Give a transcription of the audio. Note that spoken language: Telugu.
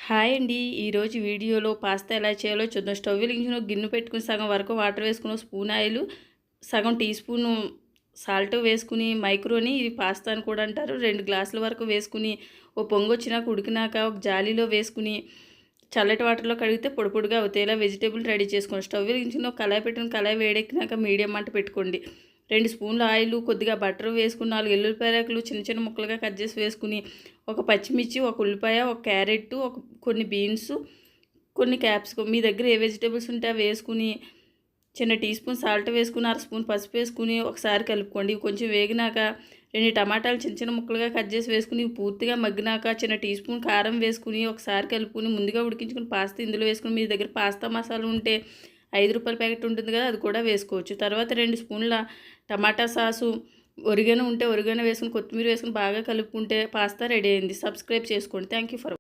హాయ్ అండి. ఈరోజు వీడియోలో పాస్తా ఎలా చేయాలో చూద్దాం. స్టవ్ వెలిగించిన ఒక గిన్నె పెట్టుకుని సగం వరకు వాటర్ వేసుకుని, ఒక స్పూన్ ఆయిల్, సగం టీ స్పూను సాల్ట్ వేసుకుని, మైక్రోని ఇది పాస్తా అని కూడా అంటారు, 2 గ్లాసుల వరకు వేసుకుని, ఓ పొంగొచ్చినాక ఉడికినాక ఒక జాలీలో వేసుకుని చల్లటి వాటర్లో కడిగితే పొడి పొడిగా అవుతాయి. ఇలా వెజిటేబుల్ రెడీ చేసుకోండి. స్టవ్ వెలిగించిన ఒక కళాయి పెట్టుకుని, కళాయి వేడెక్కినాక మీడియం మంట పెట్టుకోండి. 2 స్పూన్ల ఆయిల్, కొద్దిగా బటర్ వేసుకుని, 4 ఎల్లుల్లిపాయలు చిన్న చిన్న ముక్కలుగా కట్ చేసి వేసుకుని, ఒక పచ్చిమిర్చి, ఒక ఉల్లిపాయ, ఒక క్యారెట్, కొన్ని బీన్స్, కొన్ని క్యాప్సికమ్, మీ దగ్గర ఏ వెజిటేబుల్స్ ఉంటే అవి వేసుకుని, చిన్న టీ స్పూన్ సాల్ట్ వేసుకుని, 1/2 స్పూన్ పసుపు వేసుకుని ఒకసారి కలుపుకోండి. ఇవి కొంచెం వేగినాక 2 టమాటాలు చిన్న చిన్న ముక్కలుగా కట్ చేసి వేసుకుని, పూర్తిగా మగ్గినాక చిన్న టీ స్పూన్ కారం వేసుకుని ఒకసారి కలుపుకుని, ముందుగా ఉడికించుకుని పాస్తా ఇందులో వేసుకుని, మీ దగ్గర పాస్తా మసాలా ఉంటే ₹5 ప్యాకెట్ ఉంటుంది కదా, అది కూడా వేసుకోవచ్చు. తర్వాత 2 స్పూన్ల టమాటా సాసు, ఒరిగేనో ఉంటే ఒరిగేనో వేసుకుని, కొత్తిమీర వేసుకుని బాగా కలుపుకుంటే పాస్తా రెడీ అయింది. సబ్స్క్రైబ్ చేసుకోండి. Thank you for